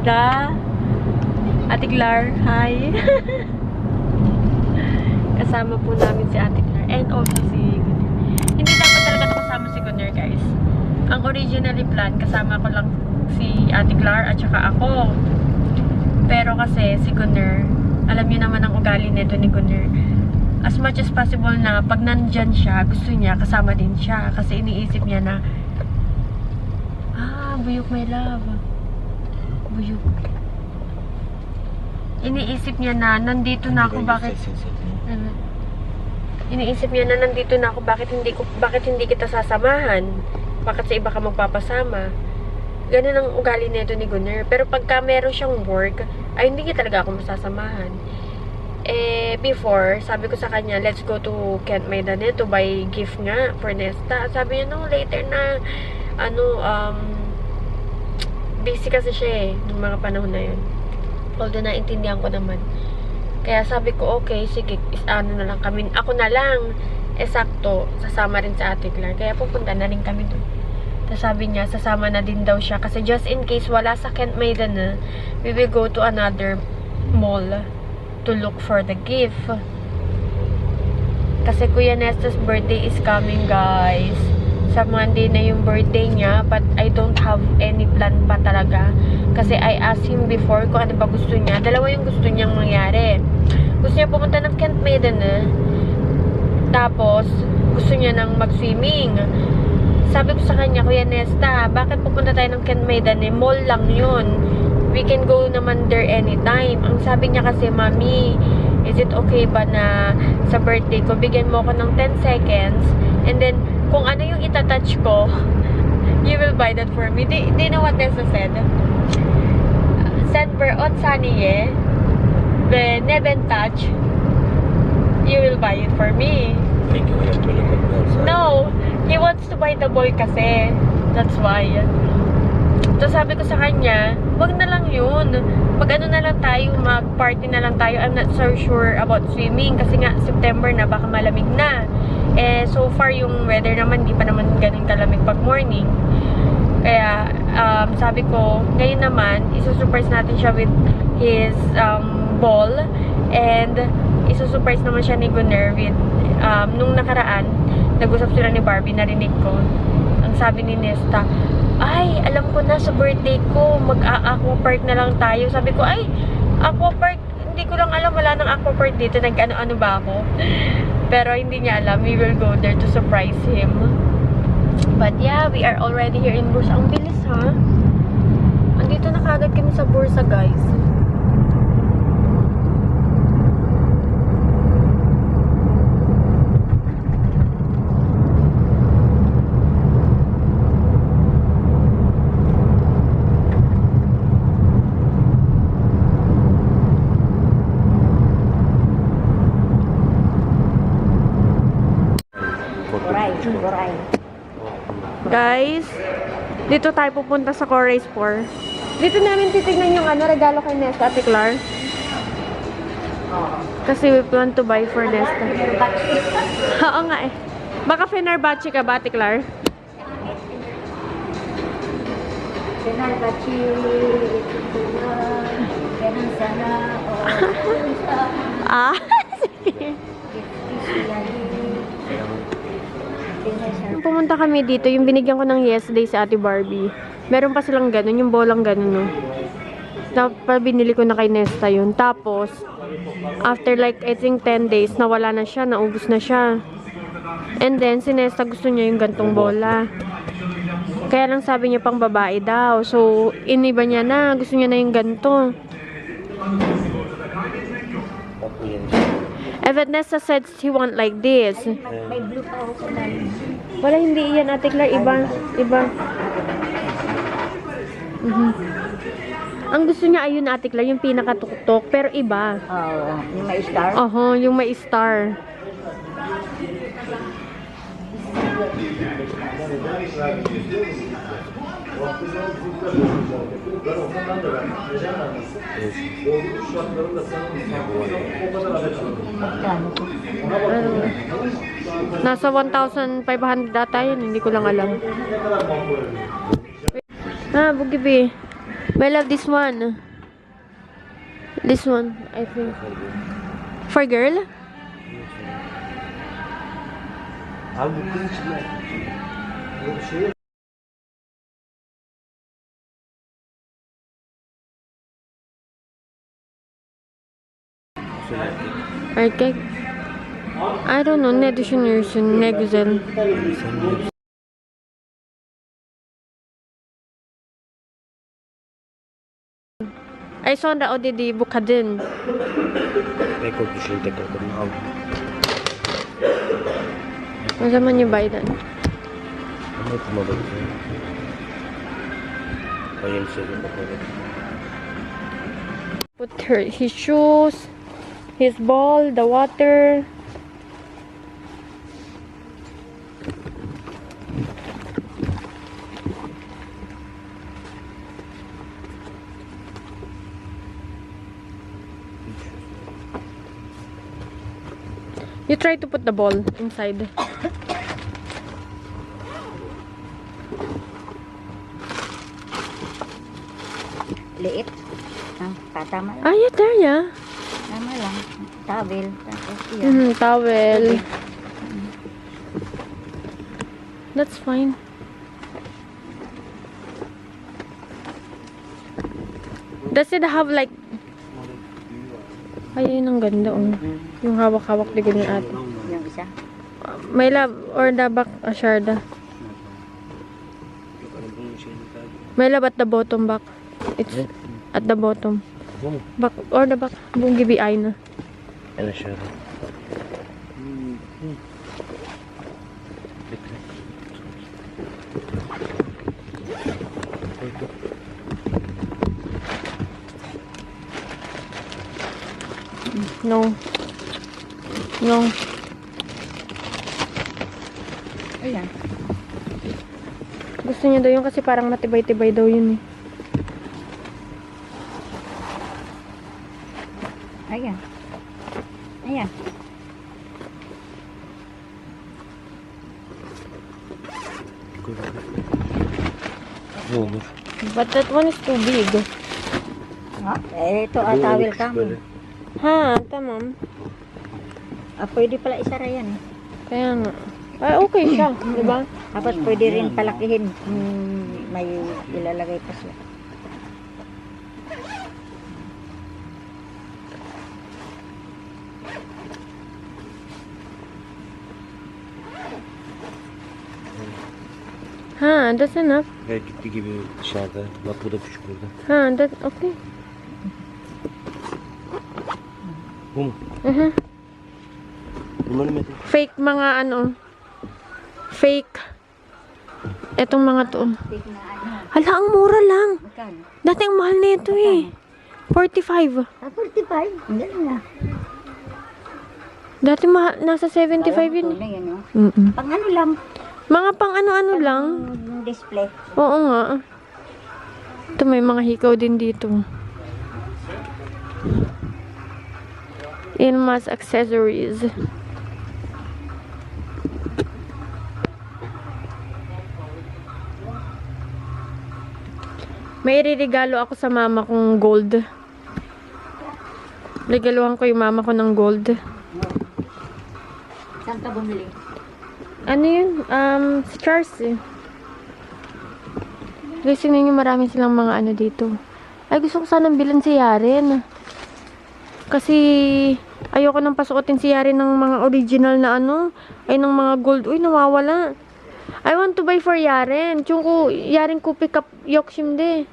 tita. Ate Clar, hi. Kasama po namin si Ate Clar. And also si Gunner. Hindi dapat talaga ito kasama si Gunner, guys. Ang originally plan, kasama ko lang si Ate Clar at saka ako. Pero kasi si Gunner, alam niyo naman ang ugali nito ni Gunner. As much as possible na pag nandyan siya, gusto niya, kasama din siya. Kasi iniisip niya na, buyok my love. Buyok. Iniisip niya na, nandito na ako, bakit? Iniisip niya na, nandito na ako, bakit hindi kita sasamahan? Bakit sa iba ka magpapasama? Ganun ang ugali nito ni Gunner. Pero pagka meron siyang work, ay hindi niya talaga ako masasamahan. Before, sabi ko sa kanya, let's go to Kent Maydane to buy gift nga for Nesta. Sabi niya, no, later na, busy kasi siya nung mga panahon na yun. Although naintindihan ko naman. Kaya sabi ko, okay, sige, na lang kami. Ako na lang, sakto, sasama rin sa Ate Clar. Kaya pupunta na rin kami doon. Tapos sabi niya, sasama na din daw siya. Kasi just in case wala sa Kent Maydane, we will go to another mall to look for the gift. Kasi Kuya Nesta's birthday is coming, guys. Sa Monday na yung birthday niya, but I don't have any plan pa talaga. Kasi I asked him before kung ano ba gusto niya. Dalawa yung gusto niyang mangyari. Gusto niya pumunta ng Kent Maydane. Tapos, gusto niya nang mag-swimming. Sabi ko sa kanya, Kuya Nesta, bakit pupunta tayo ng Kent Maydane? Mall lang yun. We can go naman there anytime. Ang sabi niya kasi, Mami, is it okay ba na sa birthday ko, bigyan mo ako ng 10 seconds, and then, kung ano yung itatouch ko, you will buy that for me. Do you know what Nessa said? Send on Saniye, the Neben touch, you will buy it for me. No, he wants to buy the ball kasi. That's why. So sabi ko sa kanya, wag na lang yun. Mag-ano na lang tayo, mag-party na lang tayo. I'm not so sure about swimming kasi nga September na, baka malamig na. So far yung weather naman, di pa naman ganun kalamig pag morning. Kaya sabi ko, ngayon naman, isusurprise natin siya with his ball. And isusurprise naman siya ni Gunner with, nung nakaraan, nag-usap sila ni Barbie, narinig ko. Ang sabi ni Nesta, ay, alam ko na sa birthday ko, mag-aquapark na lang tayo. Sabi ko, ay, aquapark, hindi ko lang alam, wala nang aquapark dito, nag-ano-ano ba ako? Pero hindi niya alam, we will go there to surprise him. But yeah, we are already here in Bursa. Ang bilis, ha? Andito na kagad kami sa Bursa, guys. Guys, dito tayo pupunta sa Coray Sport. Dito namin titignan yung regalo kay Nesta, Ate Clar. Kasi we want to buy for Nesta. Oo nga eh. Baka Fenerbahce ka ba, Ate Clar? Fenerbahce. Sige. Pumunta kami dito, yung binigyan ko ng yesterday sa Ate Barbie. Meron pa silang ganun, yung bolang ganun, no. Tapos binili ko na kay Nesta yun. Tapos, after like, I think 10 days, nawala na siya, naubos na siya. And then, si Nesta gusto niya yung gantong bola. Kaya lang sabi niya pang babae daw. So, iniba niya na, gusto niya na yung ganto. But Nesta said he want like this. May blue pa ako sa lalim. Wala, hindi yan, Ate Clar. Iba. Ang gusto niya ayun, Ate Clar, yung pinakatuktok. Pero iba. Oo, yung may star? Yung may star. Nasa 1,500 data yun. Hindi ko lang alam. Bugibi. My love, this one. This one, I think. For girl? Abi bu kız için ne? Böyle bir şey yok. Erkek. I don't know. Ne düşünüyorsun? Ne güzel. Ay, sonra o dedi bu kadın. Tekrar düşün, tekrar kadın al. O zaman yung Biden. Ama okumadım. Ayın sözü bakalım. Put his shoes, his ball, the water. You try to put the ball inside. Liit. Ah, tatama lang. Ah, yeah, there, yeah. Tama lang. Towel. Tapos yan. Towel. That's fine. Does it have like... Ay, yun ang ganda, oh. Yung hawak-hawak ligod ni ate. Yung isa. May love or the back, Asharda. May love at the bottom back. It's at the bottom. Back or the back. Buong gibi ay na. Ano siya? No. No. Ayan. Gusto niya daw yun kasi parang matibay-tibay daw yun eh. Ayan. Ayan. Olur. But that one is too big. Ah, ito towel ka mo. Ha, tamam. Ah, pwede pala isara yan eh. Kaya nga. Ay, okay siya. Diba? Tapos pwede rin palakihin. May ilalagay pa siya. Ha, that's enough. Evet gitti gibi dışarıda. Bak bu da küçük burada. Ha, that's okay. Bu mu? Bunları mı? Fake mga ano. Fake. Etong mga to. Big na ano. Hala, ang mura lang. Magkano? Dati ang mahal nito eh. 45. Ah, 45. Hindi na. Dati nasa 75 yun. Ito na yan, oh. Mm-mm. Pang ano lang. Mga pang ano-ano lang. Display. Oo nga. Ito may mga hikaw din dito. Ilma's accessories. May iririgalo ako sa mama kong gold. Regaluhan ko yung mama ko ng gold. Saan ka bumili? Ano yun? Stars eh. Guys, yun yung marami silang mga ano dito. Ay, gusto ko sanang bilan si Yaren. Kasi, ayoko nang pasuotin si Yaren ng mga original na ano. Ay, ng mga gold. Uy, nawawala. I want to buy for Yaren. Chunko, Yaren ko pick up Yokshim de.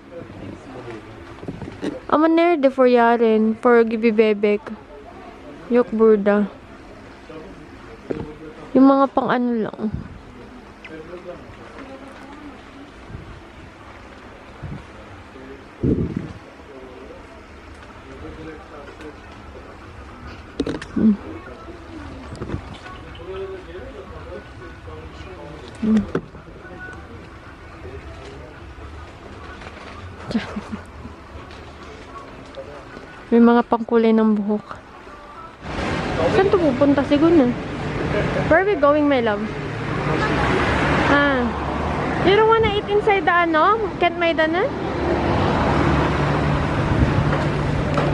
Ama nerde for Yaren. For Gibi Bebek. Yok Burda. Yung mga pang ano lang. May mga pangkulay ng buhok. Saan to pupunta? Siguro. Where are we going, my love? Ah. You don't wanna eat inside the ano? Can't may dana?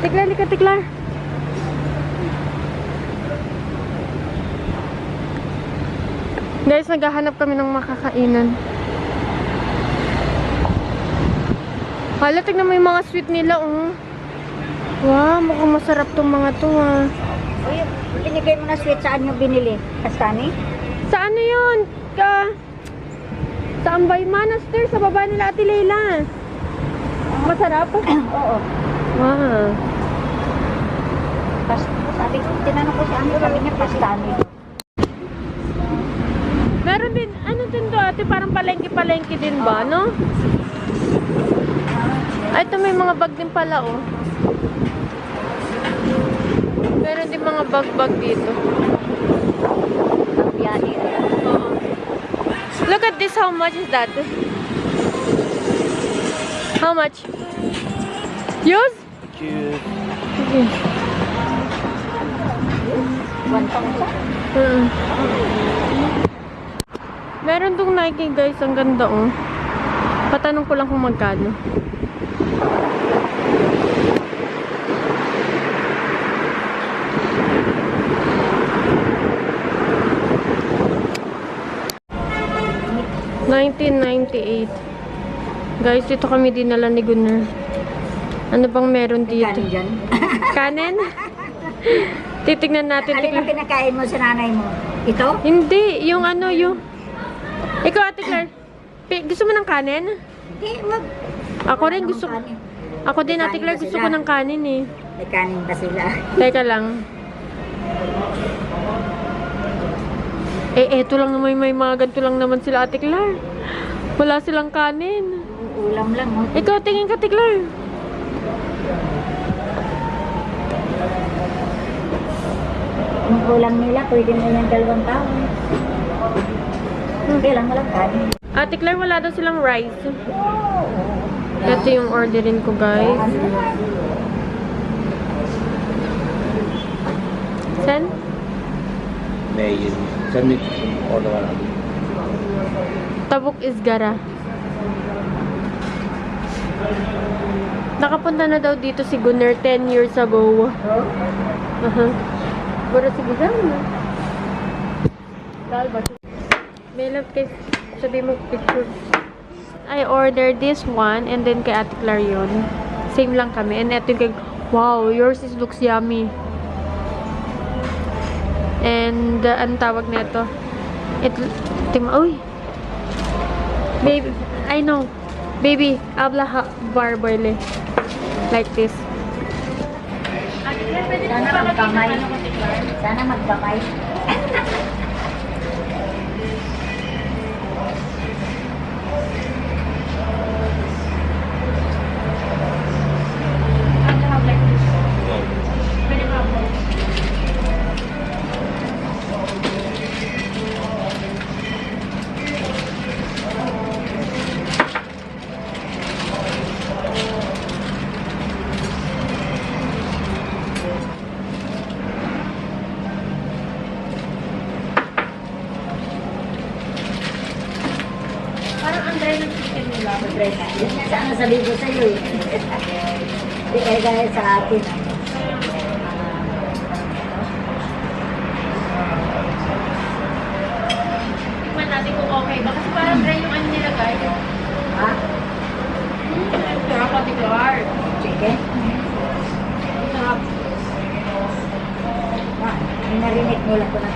Tiklar, lika, tiklar. Guys, naghahanap kami ng makakainan. Hala, tignan mo yung mga sweet nila, oh. Wow, mukhang masarap tong mga to, ah. Uy, binigay mo na sweet, saan nyo binili? Kastani? Sa ano yun? Sa Ambay Monastery, sa baba nila Ate Leila. Masarap? Oo. Wow. Sabi ko, tinanong ko sa ano, sabi niya kastani. Meron din, ano din to ate? Parang palengke-palengke din ba, no? Ay, ito may mga bag din pala, oh. Meron din mga bag-bag dito. Biyani. Oo. Look at this, how much is that? How much? Use? Cute. Okay. 1,000? Meron tong Nike guys, ang ganda oh. Patanong ko lang kung magkano. $19.98. Guys, dito kami dinala ni Gunnar. Ano bang meron dito? Kanin dyan. Kanin? Titignan natin. Alin ang pinakain mo sa nanay mo? Ito? Hindi, yung ano, yung... Ikaw, Ate Claire, gusto mo ng kanin? Hindi, wag. Ako rin gusto... Kanin. Ako din, Ate Claire, gusto ko ng kanin eh. May kanin ba sila? Teka lang. Eto lang naman, may mga ganito lang naman sila, Ate Claire. Wala silang kanin. Ulam lang, oh. Ikaw, tingin ka, Ate Claire. Yung ulam nila, pwede na yung 2 taon. Kailan mo lang kanin. Ate Claire, wala daw silang rice. Ito yung orderin ko, guys. Sen? Nej, sen nytt order var det. Tabuk is gara. Nakapunta na daw dito si Gunnar 10 years ago. Bora si Gunnar na. May love kay sabi mo picture. I ordered this one and then kay Ate Claire yun. Same lang kami. And eto yung kay, wow, yours is looks yummy. And ang tawag nito? Uy. Baby, I know. Baby, habla barbarle. Like this. Sana magkamay. Sana magkamay. Parang ang dry ng chicken nila. Yun nga sana sabi ko sa'yo eh. Hindi kayo gaya sa atin. Tingnan natin kung okay ba. Kasi parang dry yung ano nila guys. Ha? Sarap Ate Claire. Chicken? Sarap. Narinig mo lang ko na.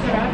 Sarap.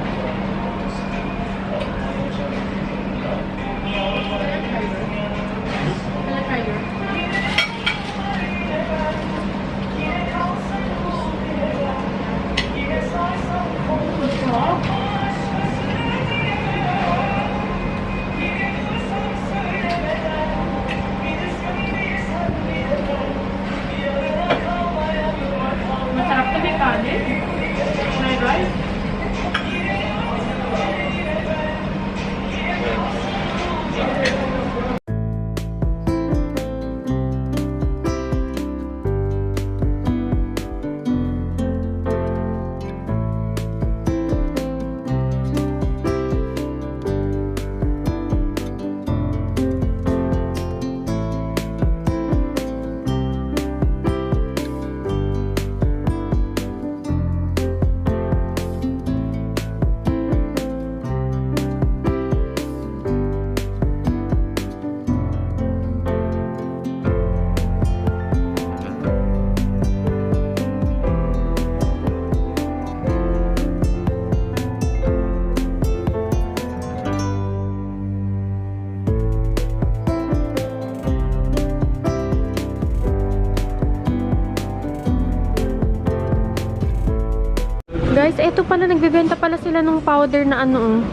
Guys, eto pala, nagbebenta pala sila ng powder na ano,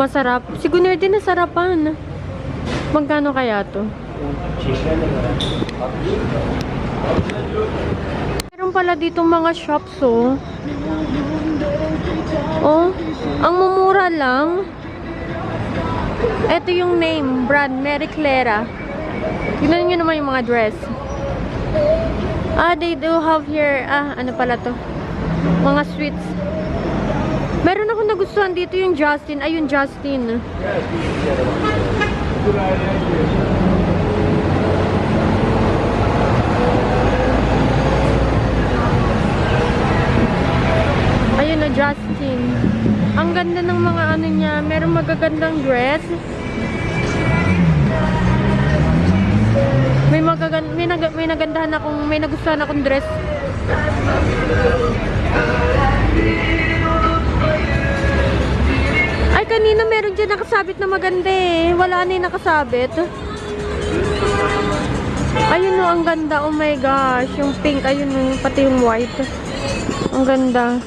masarap. Si Gunner din nasarapan. Magkano kaya to? Meron pala dito mga shops, oh. Oh, ang mumura lang. Ito yung name, brand, Mary Clara. Tignan nyo naman yung mga dress. They do have here, ano pala to? Mga sweets. Meron ako nagustuhan dito yung Justin. Ayun, Justin. Ayun na, Justin. Ang ganda ng mga ano niya. Meron magagandang dress. May nagandahan akong, may nagustuhan akong dress. Ay, kanina meron dyan nakasabit na maganda eh. Wala na yung nakasabit. Ayun o, ang ganda. Oh my gosh. Yung pink, ayun o, pati yung white. Ang ganda.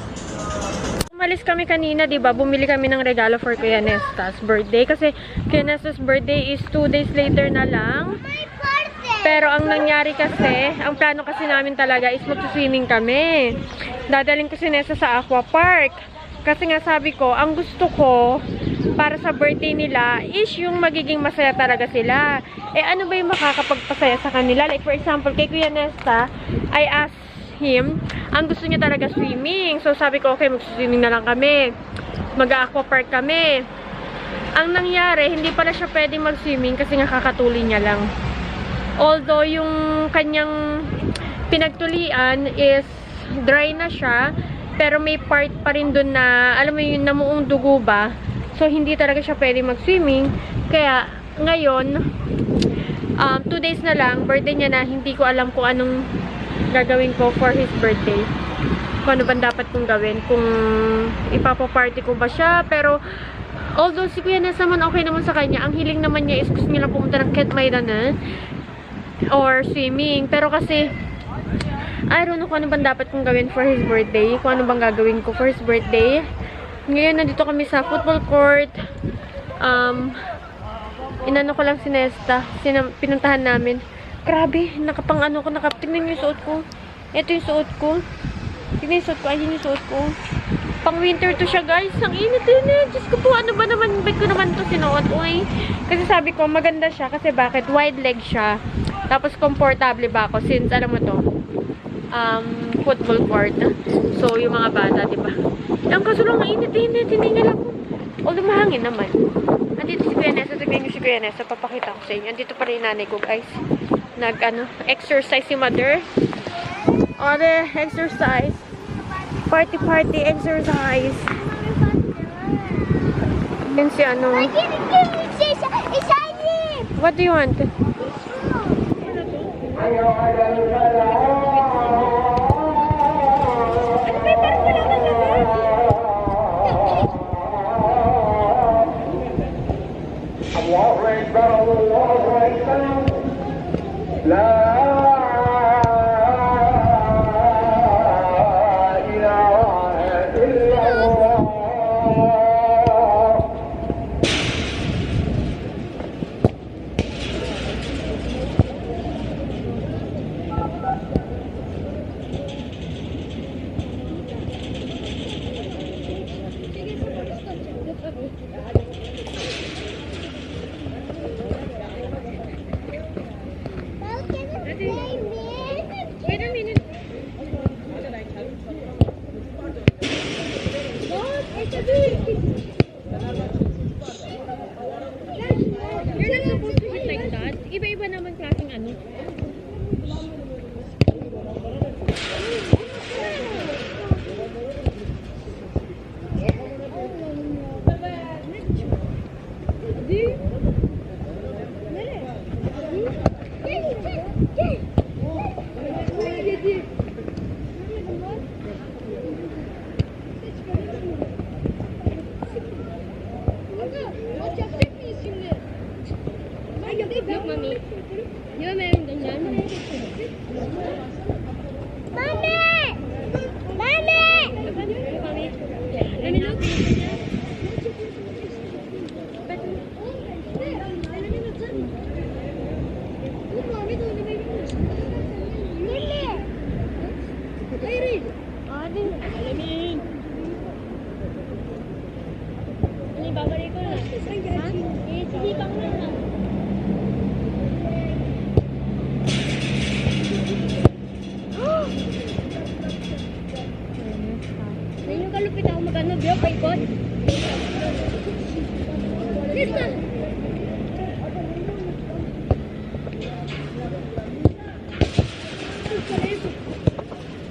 Umalis kami kanina, diba? Bumili kami ng regalo for Kuya Nesta's birthday. Kasi Kuya Nesta's birthday is 2 days later na lang. Pero ang nangyari kasi, ang plano kasi namin talaga is mag-swimming kami. Dadaling ko si Nesta sa aqua park. Kasi nga sabi ko, ang gusto ko para sa birthday nila is yung magiging masaya talaga sila. Eh ano ba yung makakapagpasaya sa kanila? Like for example, kay Kuya Nesta, I asked him, ang gusto niya talaga swimming. So sabi ko, okay, mag-swimming na lang kami. Mag-aqua park kami. Ang nangyari, hindi pala siya pwedeng mag-swimming kasi nga kakatuli niya lang. Although yung kanyang pinagtulian is dry na siya, pero may part pa rin dun na, alam mo yung namuong dugo ba? So hindi talaga siya pwedeng mag-swimming. Kaya ngayon, 2 days na lang, birthday niya na, hindi ko alam kung anong gagawin ko for his birthday. Kung ano ba dapat kong gawin. Kung ipapaparty ko ba siya. Pero, although si Kuya Nessa naman okay naman sa kanya, ang hiling naman niya is gusto niya lang pumunta ng Ket Maydana or swimming. Pero kasi, I don't know kung ano ba dapat kong gawin for his birthday. Kung ano bang gagawin ko for his birthday. Ngayon, nandito kami sa football court. Inano ko lang si Nesta. Pinuntahan namin. Grabe, nakapang ano ko, tignan yung suot ko. Ito yung suot ko. Tignan yung suot ko, ayun yung suot ko. Pang winter to siya, guys. Ang init din eh. Diyos ko po, ano ba naman, ba't ko naman to sinuot? Uy, kasi sabi ko, maganda siya. Kasi bakit? Wide leg siya. Tapos, comfortable ba ako? Since, alam mo to, football court. So, yung mga bata, diba? Ang kaso lang, ang init-init. Hiningal ako. Although, mahangin naman. Andito si Kuya Nessa. Tignan nyo si Kuya Nessa. Papakita ko sa inyo. Andito pa rin nanay ko, guys. Exercise si mother. Other exercise. Party exercise. Yan si ano. What do you want? Wait a minute. You're not supposed to eat like that. Iba-iba naman klaseng ano. Look, Mami. Di ba meron ganyan? Mami! Mami! Mami! Yung kalupit ako magano, bro, paikot. Lista!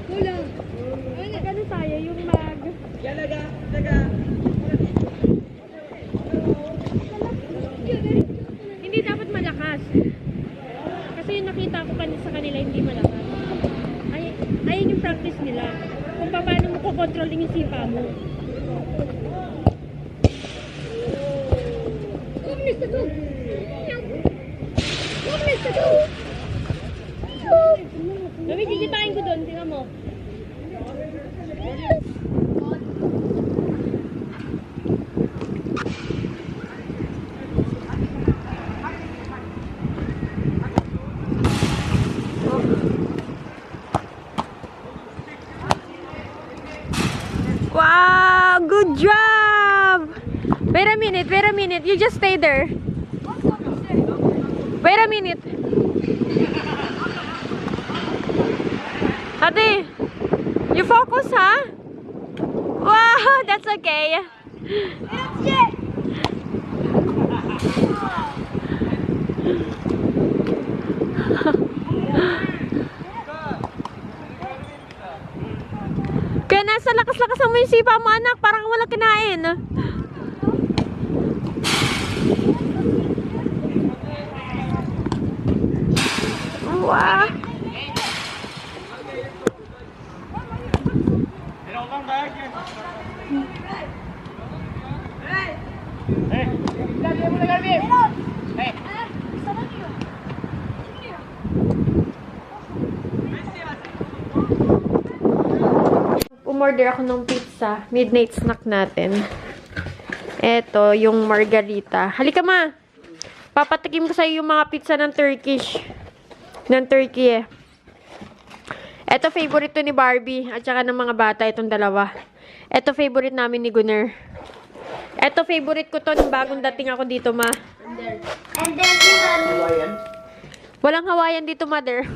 Wala. Ano tayo, yung mag... Hindi dapat malakas. Kasi yung nakita ko sa kanila hindi malakas. Ayun yung practice nila. Kung paano mo kukontrol yung sipa mo. Gabi, sigitain ko doon. Tingnan mo. Wow! Good job! Wait a minute, wait a minute. You just stay there. Wait a minute. Ate, you focus, huh? Wow, that's okay. Kaya nasa lakas-lakas mo yung sipa mo, anak. Parang walang kinain. Wow. Umorder ako ng pizza. Midnight snack natin. Eto, yung margarita. Halika ma! Papatikim ko sa'yo yung mga pizza ng Turkish. Ng Turkey eh. Eto, favorite to ni Barbie. At saka ng mga bata, itong dalawa. Eto, favorite namin ni Gunner. Eto, favorite ko to nung bagong dating ako dito, ma. And then, Hawaiian. Walang Hawaiian dito, mother.